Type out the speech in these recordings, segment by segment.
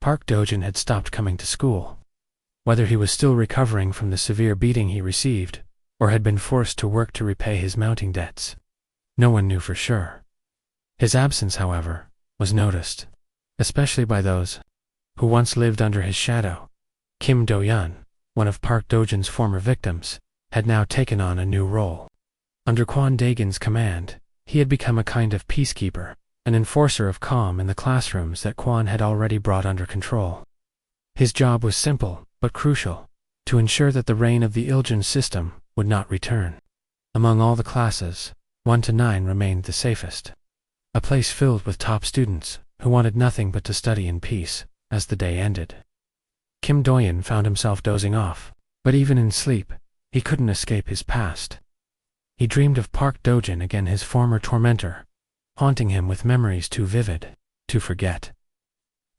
Park Dojin had stopped coming to school. Whether he was still recovering from the severe beating he received, or had been forced to work to repay his mounting debts, no one knew for sure. His absence, however, was noticed, especially by those who once lived under his shadow. Kim Do-yeon, one of Park Dojin's former victims, had now taken on a new role. Under Kwon Daegin's command, he had become a kind of peacekeeper, an enforcer of calm in the classrooms that Kwon had already brought under control. His job was simple, but crucial, to ensure that the reign of the Iljin system would not return. Among all the classes, 1 to 9 remained the safest. A place filled with top students who wanted nothing but to study in peace as the day ended. Kim Do-yeon found himself dozing off, but even in sleep, he couldn't escape his past. He dreamed of Park Dojin again, his former tormentor, haunting him with memories too vivid to forget.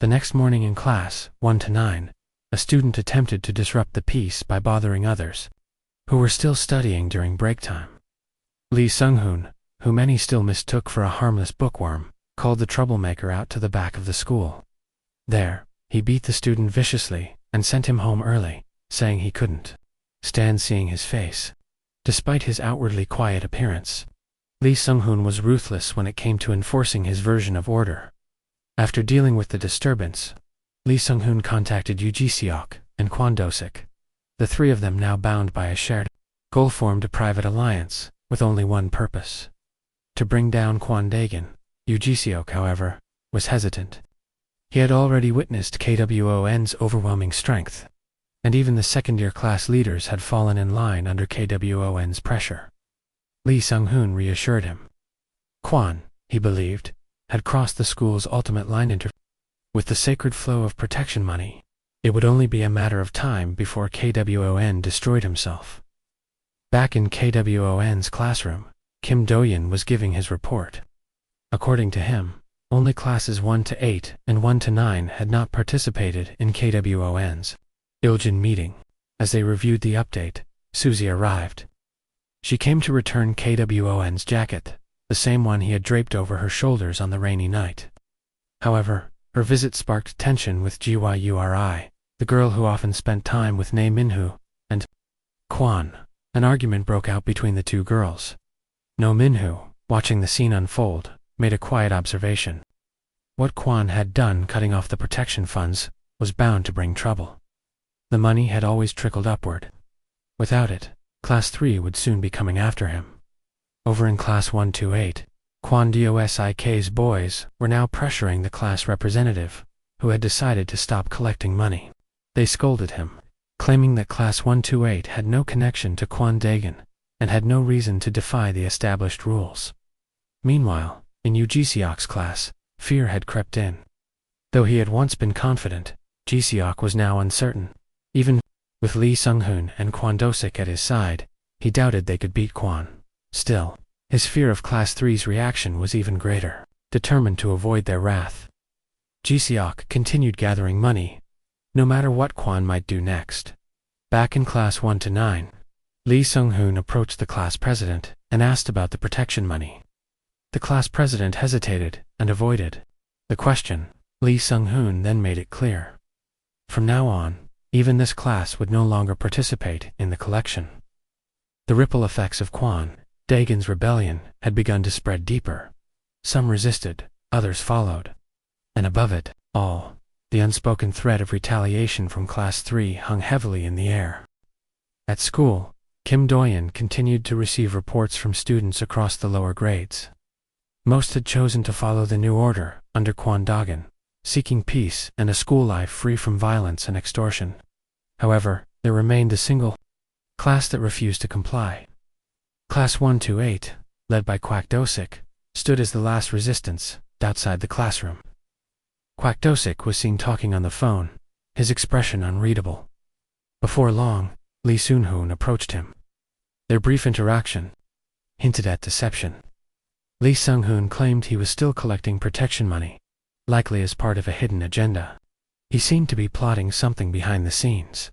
The next morning in class 1 to 9, a student attempted to disrupt the peace by bothering others, who were still studying during break time. Lee Sung-hoon, who many still mistook for a harmless bookworm, called the troublemaker out to the back of the school. There, he beat the student viciously and sent him home early, saying he couldn't stand seeing his face. Despite his outwardly quiet appearance, Lee Sung-hoon was ruthless when it came to enforcing his version of order. After dealing with the disturbance, Lee Sung-hoon contacted Yoo Ji-seok and Kwon Do-sik. The three of them, now bound by a shared goal, formed a private alliance with only one purpose: to bring down Kwon Daegin. Yoo Ji-seok, however, was hesitant. He had already witnessed KWON's overwhelming strength, and even the second-year class leaders had fallen in line under KWON's pressure. Lee Sung-hoon reassured him. Kwon, he believed, had crossed the school's ultimate line. With the sacred flow of protection money, it would only be a matter of time before KWON destroyed himself. Back in KWON's classroom, Kim Do-yeon was giving his report. According to him, only classes 1 to 8 and 1 to 9 had not participated in KWON's Iljin meeting. As they reviewed the update, Suzy arrived. She came to return KWON's jacket, the same one he had draped over her shoulders on the rainy night. However, her visit sparked tension with Gyuri, the girl who often spent time with Nae Minhoo, and Kwon. An argument broke out between the two girls. No Minhoo, watching the scene unfold, made a quiet observation. What Kwon had done cutting off the protection funds was bound to bring trouble. The money had always trickled upward. Without it, Class 3 would soon be coming after him. Over in Class 1 to 8, Kwon Dosik's boys were now pressuring the class representative, who had decided to stop collecting money. They scolded him, claiming that Class 1 to 8 had no connection to Kwon Daegin and had no reason to defy the established rules. Meanwhile, in Yoo Ji-seok's class, fear had crept in. Though he had once been confident, Ji-seok was now uncertain. Even with Lee Sung-hoon and Kwon Do-sik at his side, he doubted they could beat Kwon. Still, his fear of Class 3's reaction was even greater. Determined to avoid their wrath, Ji-seok continued gathering money, no matter what Kwon might do next. Back in Class 1 to 9, Lee Sung-hoon approached the class president and asked about the protection money. The class president hesitated and avoided the question. Lee Sung-hoon then made it clear. From now on, even this class would no longer participate in the collection. The ripple effects of Kwon Daegin's rebellion had begun to spread deeper. Some resisted, others followed. And above it all, the unspoken threat of retaliation from Class 3 hung heavily in the air. At school, Kim Do-yeon continued to receive reports from students across the lower grades. Most had chosen to follow the new order under Kwon Daegun, seeking peace and a school life free from violence and extortion. However, there remained a single class that refused to comply. Class 1 to 8, led by Kwak Do-sik, stood as the last resistance outside the classroom. Kwak Do-sik was seen talking on the phone, his expression unreadable. Before long, Lee Sung-hoon approached him. Their brief interaction hinted at deception. Lee Sung-hoon claimed he was still collecting protection money, likely as part of a hidden agenda. He seemed to be plotting something behind the scenes.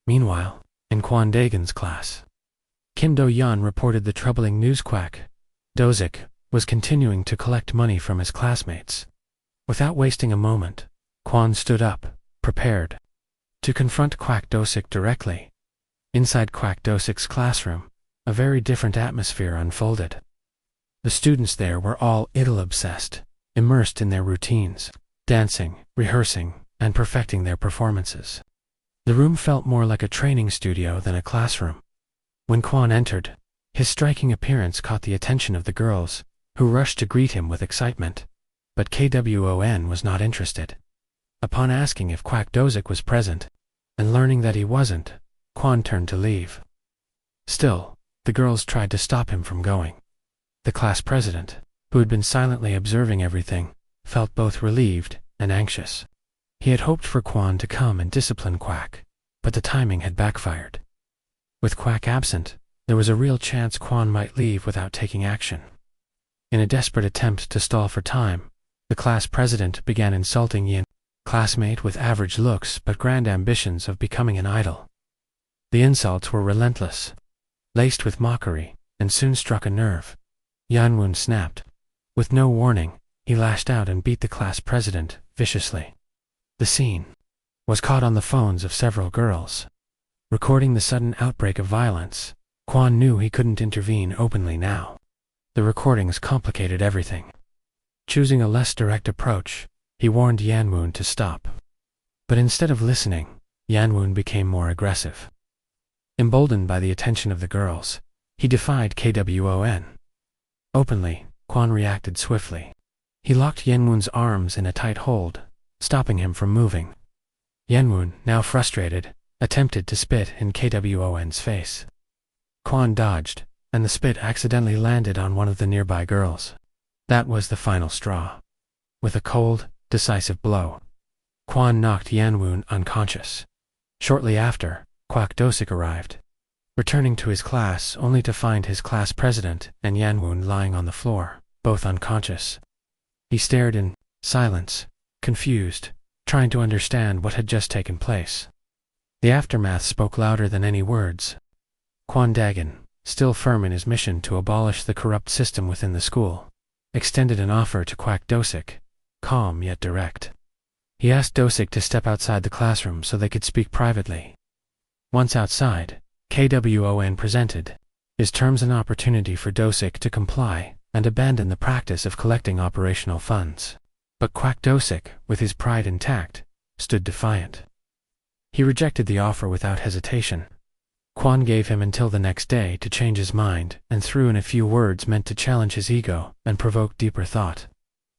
Meanwhile, in Kwon Daegin's class, Kim Do-yeon reported the troubling news. Kwak Do-sik was continuing to collect money from his classmates. Without wasting a moment, Kwon stood up, prepared to confront Quack Dosik directly. Inside Quack Dosik's classroom, a very different atmosphere unfolded. The students there were all idol-obsessed, immersed in their routines, dancing, rehearsing, and perfecting their performances. The room felt more like a training studio than a classroom. When Kwon entered, his striking appearance caught the attention of the girls, who rushed to greet him with excitement. But Kwon was not interested. Upon asking if Quack Dosik was present, and learning that he wasn't, Kwon turned to leave. Still, the girls tried to stop him from going. The class president, who had been silently observing everything, felt both relieved and anxious. He had hoped for Kwon to come and discipline Quack, but the timing had backfired. With Quack absent, there was a real chance Kwon might leave without taking action. In a desperate attempt to stall for time, the class president began insulting Yin, classmate with average looks but grand ambitions of becoming an idol. The insults were relentless, laced with mockery, and soon struck a nerve. Yanwon snapped. With no warning, he lashed out and beat the class president viciously. The scene was caught on the phones of several girls. Recording the sudden outbreak of violence, Kwon knew he couldn't intervene openly now. The recordings complicated everything. Choosing a less direct approach, he warned Yanwon to stop. But instead of listening, Yanwon became more aggressive. Emboldened by the attention of the girls, he defied Kwon. Openly, Kwon reacted swiftly. He locked Yanwon's arms in a tight hold, stopping him from moving. Yanwon, now frustrated, attempted to spit in Kwon's face. Kwon dodged, and the spit accidentally landed on one of the nearby girls. That was the final straw. With a cold, decisive blow, Kwon knocked Yanwon unconscious. Shortly after, Quack Dosik arrived, returning to his class only to find his class president and Yanwon lying on the floor, both unconscious. He stared in silence, confused, trying to understand what had just taken place. The aftermath spoke louder than any words. Kwon Dagon, still firm in his mission to abolish the corrupt system within the school, extended an offer to Quack Dosik, calm yet direct. He asked Dosik to step outside the classroom so they could speak privately. Once outside, Kwon presented his terms an opportunity for Dosik to comply and abandon the practice of collecting operational funds. But Quack Dosik, with his pride intact, stood defiant. He rejected the offer without hesitation. Kwon gave him until the next day to change his mind and threw in a few words meant to challenge his ego and provoke deeper thought.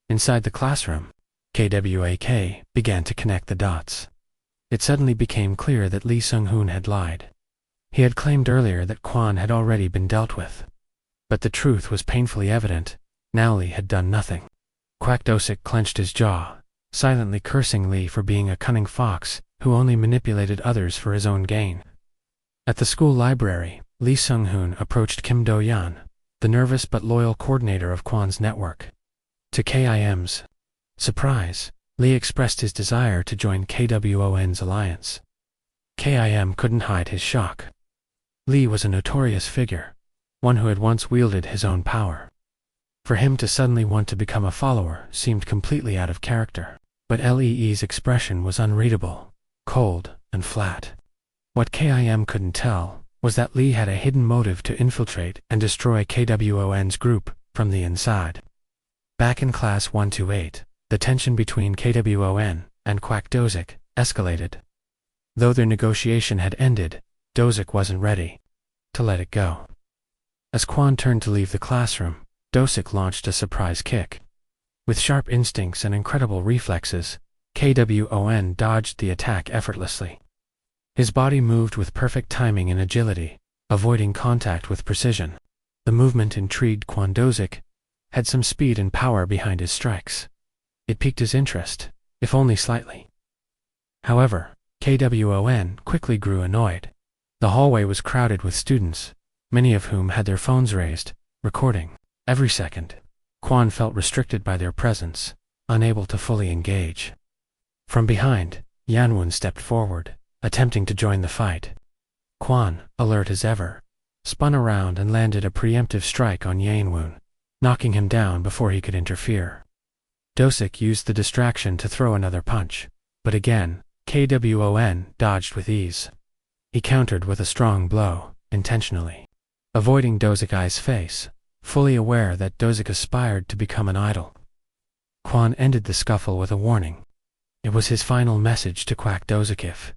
Inside the classroom, Kwak began to connect the dots. It suddenly became clear that Lee Sung-hoon had lied. He had claimed earlier that Kwon had already been dealt with. But the truth was painfully evident. Now Lee had done nothing. Quack Dosik clenched his jaw, silently cursing Lee for being a cunning fox who only manipulated others for his own gain. At the school library, Lee Sung-hoon approached Kim Do-yeon, the nervous but loyal coordinator of Kwon's network. To Kim's surprise, Lee expressed his desire to join Kwon's alliance. Kim couldn't hide his shock. Lee was a notorious figure, one who had once wielded his own power. For him to suddenly want to become a follower seemed completely out of character, but Lee's expression was unreadable, cold, and flat. What Kim couldn't tell was that Lee had a hidden motive to infiltrate and destroy Kwon's group from the inside. Back in class 128, the tension between Kwon and Quack Dosik escalated. Though their negotiation had ended, Dosik wasn't ready to let it go. As Kwon turned to leave the classroom, Dosik launched a surprise kick. With sharp instincts and incredible reflexes, Kwon dodged the attack effortlessly. His body moved with perfect timing and agility, avoiding contact with precision. The movement intrigued Kwon Dosik, had some speed and power behind his strikes. It piqued his interest, if only slightly. However, Kwon quickly grew annoyed. The hallway was crowded with students, many of whom had their phones raised, recording. Every second, Kwon felt restricted by their presence, unable to fully engage. From behind, Yanwon stepped forward, attempting to join the fight. Kwon, alert as ever, spun around and landed a preemptive strike on Yanwon, knocking him down before he could interfere. Dosik used the distraction to throw another punch, But again, Kwon dodged with ease. He countered with a strong blow, intentionally, avoiding Dozukai's face, fully aware that Dozuka aspired to become an idol. Kwon ended the scuffle with a warning. It was his final message to Quack Dozuka. If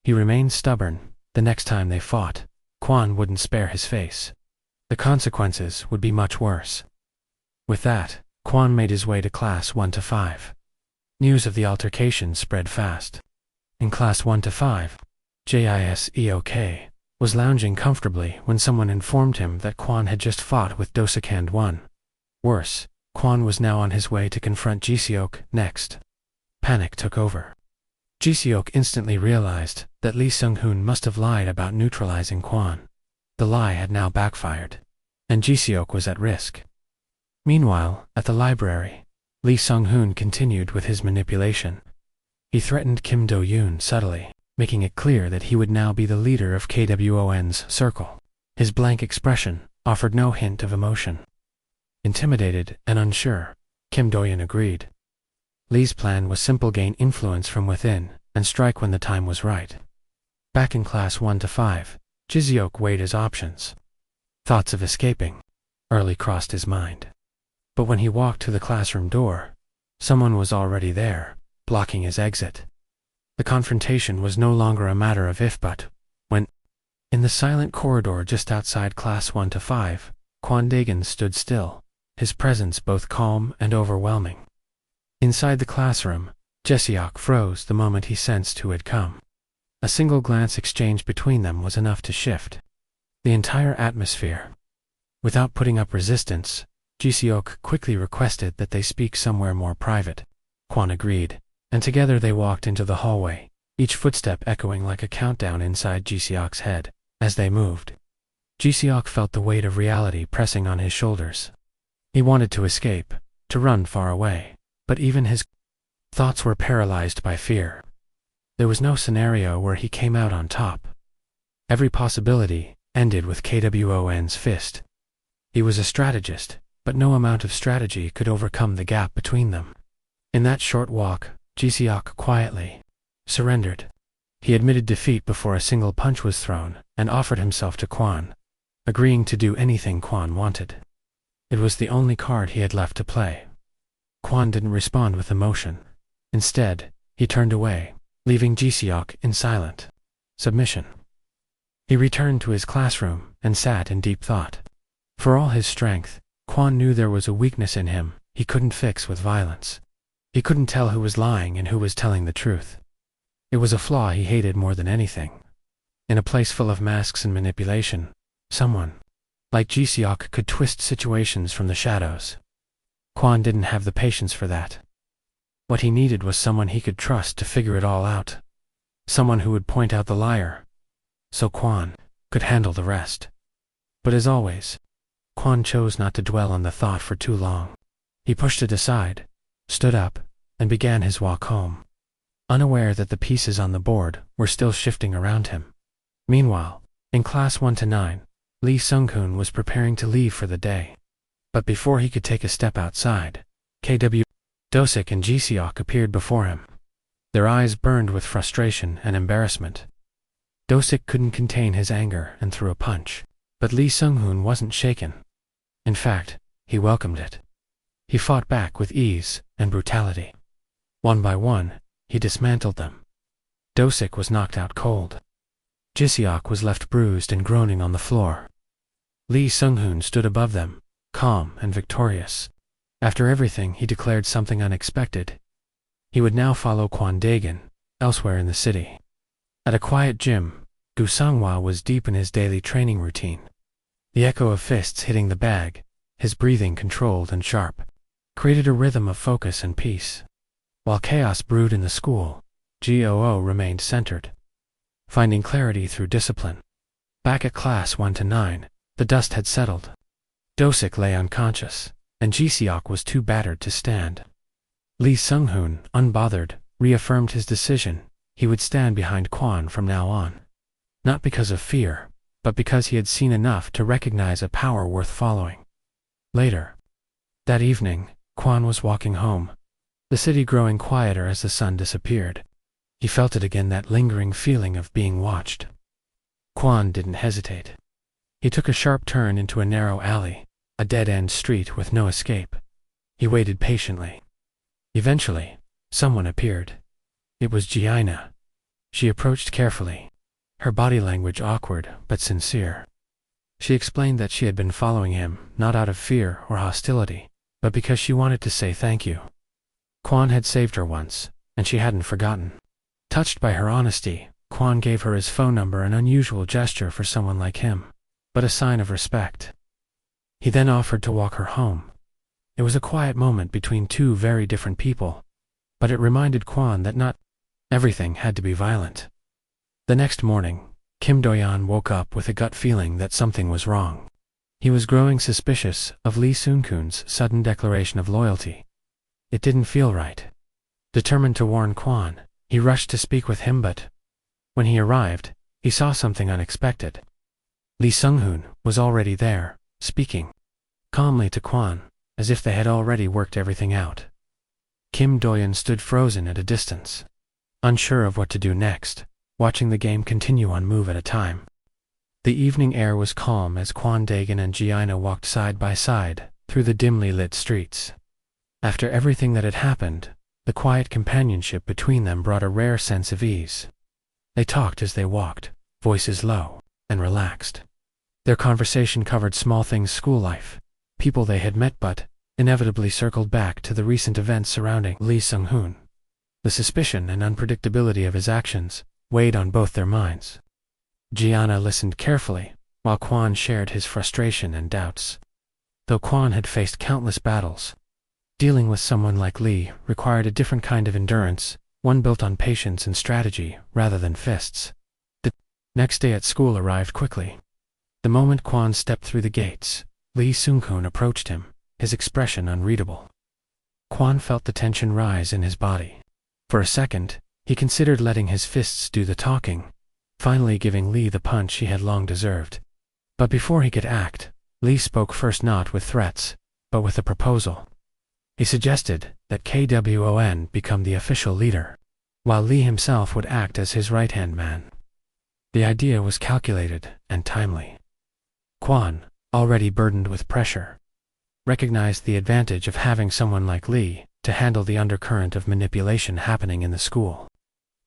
he remained stubborn, the next time they fought, Kwon wouldn't spare his face. The consequences would be much worse. With that, Kwon made his way to Class 1 to 5. News of the altercation spread fast. In Class 1 to 5, Jiseok was lounging comfortably when someone informed him that Kwon had just fought with Dozuka and won. Worse, Kwon was now on his way to confront Jiseok next. Panic took over. Jiseok instantly realized that Lee Sung-hoon must have lied about neutralizing Kwon. The lie had now backfired, and Jiseok was at risk. Meanwhile, at the library, Lee Sung-hoon continued with his manipulation. He threatened Kim Do-yoon subtly, making it clear that he would now be the leader of Kwon's circle. His blank expression offered no hint of emotion. Intimidated and unsure, Kim Do-yoon agreed. Lee's plan was simple: gain influence from within and strike when the time was right. Back in Class 1 to 5, Jiseok weighed his options. Thoughts of escaping early crossed his mind. But when he walked to the classroom door, someone was already there, blocking his exit. The confrontation was no longer a matter of if but when. In the silent corridor just outside Class 1 to 5, Kwon Daegan stood still, his presence both calm and overwhelming. Inside the classroom, Jiseok froze the moment he sensed who had come. A single glance exchanged between them was enough to shift the entire atmosphere. Without putting up resistance, Jiseok quickly requested that they speak somewhere more private. Kwon agreed, and together they walked into the hallway, each footstep echoing like a countdown inside Jiseok's head. As they moved, Jiseok felt the weight of reality pressing on his shoulders. He wanted to escape, to run far away, but even his thoughts were paralyzed by fear. There was no scenario where he came out on top. Every possibility ended with Kwon's fist. He was a strategist, but no amount of strategy could overcome the gap between them. In that short walk, Jiseok quietly surrendered. He admitted defeat before a single punch was thrown and offered himself to Kwon, agreeing to do anything Kwon wanted. It was the only card he had left to play. Kwon didn't respond with emotion. Instead, he turned away, leaving Jiseok in silent submission. He returned to his classroom and sat in deep thought. For all his strength, Kwon knew there was a weakness in him he couldn't fix with violence. He couldn't tell who was lying and who was telling the truth. It was a flaw he hated more than anything. In a place full of masks and manipulation, someone like Jiseok could twist situations from the shadows. Kwon didn't have the patience for that. What he needed was someone he could trust to figure it all out. Someone who would point out the liar, so Kwon could handle the rest. But as always, Kwon chose not to dwell on the thought for too long. He pushed it aside, stood up, and began his walk home, unaware that the pieces on the board were still shifting around him. Meanwhile, in Class 1 to 9, Lee Sung-hoon was preparing to leave for the day. But before he could take a step outside, Dozuka and Jiseok appeared before him. Their eyes burned with frustration and embarrassment. Dozuka couldn't contain his anger and threw a punch, but Lee Sung-hoon wasn't shaken. In fact, he welcomed it. He fought back with ease and brutality. One by one, he dismantled them. Dozuka was knocked out cold. Jiseok was left bruised and groaning on the floor. Lee Sung-hoon stood above them, calm and victorious. After everything, he declared something unexpected. He would now follow Kwon Daegan elsewhere in the city. At a quiet gym, Gu Sanghwa was deep in his daily training routine. The echo of fists hitting the bag, his breathing controlled and sharp, created a rhythm of focus and peace. While chaos brewed in the school, Goo remained centered, finding clarity through discipline. Back at Class 1 to 9, the dust had settled. Dozuka lay unconscious, and Jiseok was too battered to stand. Lee Sung-hoon, unbothered, reaffirmed his decision. He would stand behind Kwon from now on. Not because of fear, but because he had seen enough to recognize a power worth following. Later that evening, Kwon was walking home, the city growing quieter as the sun disappeared. He felt it again, that lingering feeling of being watched. Kwon didn't hesitate. He took a sharp turn into a narrow alley, a dead-end street with no escape. He waited patiently. Eventually, someone appeared. It was Gianna. She approached carefully, her body language awkward but sincere. She explained that she had been following him, not out of fear or hostility, but because she wanted to say thank you. Kwon had saved her once, and she hadn't forgotten. Touched by her honesty, Kwon gave her his phone number, an unusual gesture for someone like him, but a sign of respect. He then offered to walk her home. It was a quiet moment between two very different people, but it reminded Kwon that not everything had to be violent. The next morning, Kim Do-yeon woke up with a gut feeling that something was wrong. He was growing suspicious of Lee Seung-kun's sudden declaration of loyalty. It didn't feel right. Determined to warn Kwon, he rushed to speak with him, but when he arrived, he saw something unexpected. Lee Seung-hun was already there, speaking calmly to Kwon, as if they had already worked everything out. Kim Do-yeon stood frozen at a distance, unsure of what to do next, watching the game continue one move at a time. The evening air was calm as Kwon Daegan and Gianna walked side by side through the dimly lit streets. After everything that had happened, the quiet companionship between them brought a rare sense of ease. They talked as they walked, voices low and relaxed. Their conversation covered small things: school life, people they had met, but inevitably circled back to the recent events surrounding Lee Seung-hun. The suspicion and unpredictability of his actions weighed on both their minds. Gianna listened carefully, while Kwon shared his frustration and doubts. Though Kwon had faced countless battles, dealing with someone like Lee required a different kind of endurance, one built on patience and strategy rather than fists. The next day at school arrived quickly. The moment Kwon stepped through the gates, Lee Seung-kun approached him, his expression unreadable. Kwon felt the tension rise in his body. For a second, he considered letting his fists do the talking, finally giving Lee the punch he had long deserved. But before he could act, Lee spoke first, not with threats, but with a proposal. He suggested that Kwon become the official leader, while Lee himself would act as his right-hand man. The idea was calculated and timely. Kwon, already burdened with pressure, recognized the advantage of having someone like Lee to handle the undercurrent of manipulation happening in the school.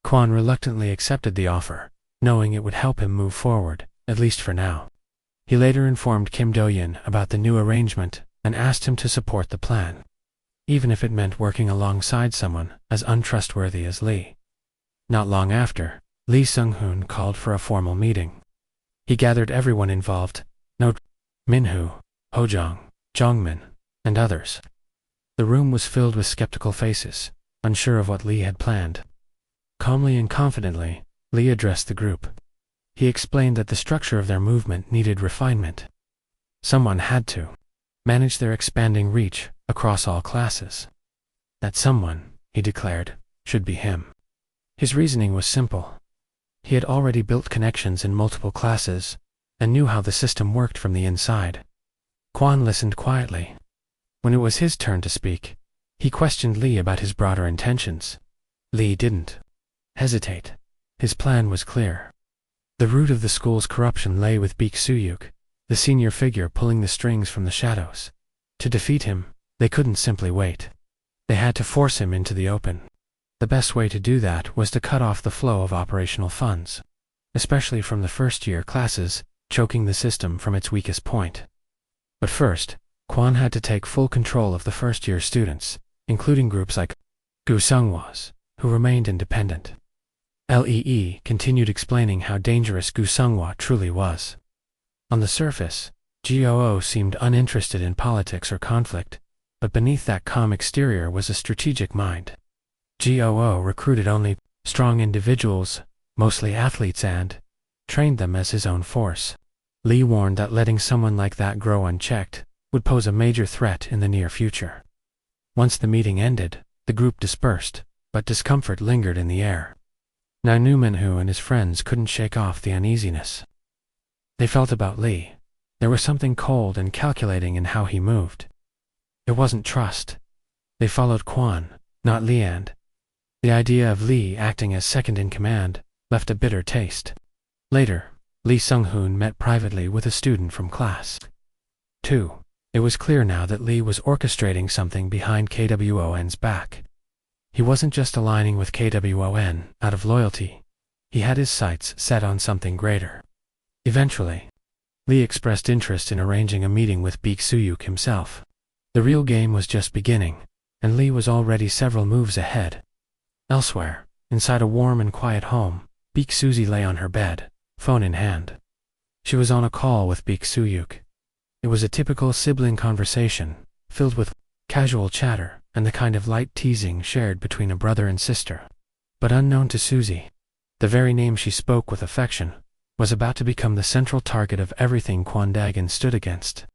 Kwon reluctantly accepted the offer, knowing it would help him move forward, at least for now. He later informed Kim Do-yeon about the new arrangement and asked him to support the plan, even if it meant working alongside someone as untrustworthy as Lee. Not long after, Lee Seung-hun called for a formal meeting. He gathered everyone involved, note Minhu, Hojong, Jongmin, and others. The room was filled with skeptical faces, unsure of what Lee had planned. Calmly and confidently, Lee addressed the group. He explained that the structure of their movement needed refinement. Someone had to manage their expanding reach across all classes. That someone, he declared, should be him. His reasoning was simple. He had already built connections in multiple classes and knew how the system worked from the inside. Kwon listened quietly. When it was his turn to speak, he questioned Lee about his broader intentions. Lee didn't hesitate. His plan was clear. The root of the school's corruption lay with Baek Soo-yuk, the senior figure pulling the strings from the shadows. To defeat him, they couldn't simply wait. They had to force him into the open. The best way to do that was to cut off the flow of operational funds, especially from the first-year classes, choking the system from its weakest point. But first, Kwon had to take full control of the first-year students, including groups like Gu Seunghwa's, who remained independent. Lee continued explaining how dangerous Gu Seunghwa truly was. On the surface, Goo seemed uninterested in politics or conflict, but beneath that calm exterior was a strategic mind. Goo recruited only strong individuals, mostly athletes, and trained them as his own force. Lee warned that letting someone like that grow unchecked would pose a major threat in the near future. Once the meeting ended, the group dispersed, but discomfort lingered in the air. Now Manhwa and his friends couldn't shake off the uneasiness they felt about Lee. There was something cold and calculating in how he moved. It wasn't trust. They followed Kwon, not Lee, and The idea of Lee acting as second-in-command left a bitter taste. Later, Lee Sung-hoon met privately with a student from class 2. It was clear now that Lee was orchestrating something behind KWON's back. He wasn't just aligning with KWON out of loyalty. He had his sights set on something greater. Eventually, Lee expressed interest in arranging a meeting with Baek Soo-yuk himself. The real game was just beginning, and Lee was already several moves ahead. Elsewhere, inside a warm and quiet home, Baek Suzy lay on her bed, phone in hand. She was on a call with Baek Soo-yuk. It was a typical sibling conversation, filled with casual chatter and the kind of light teasing shared between a brother and sister. But unknown to Suzy, the very name she spoke with affection was about to become the central target of everything Kwon Dagon stood against.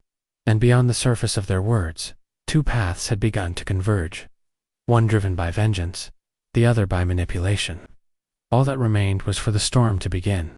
And beyond the surface of their words, two paths had begun to converge, one driven by vengeance, the other by manipulation. All that remained was for the storm to begin.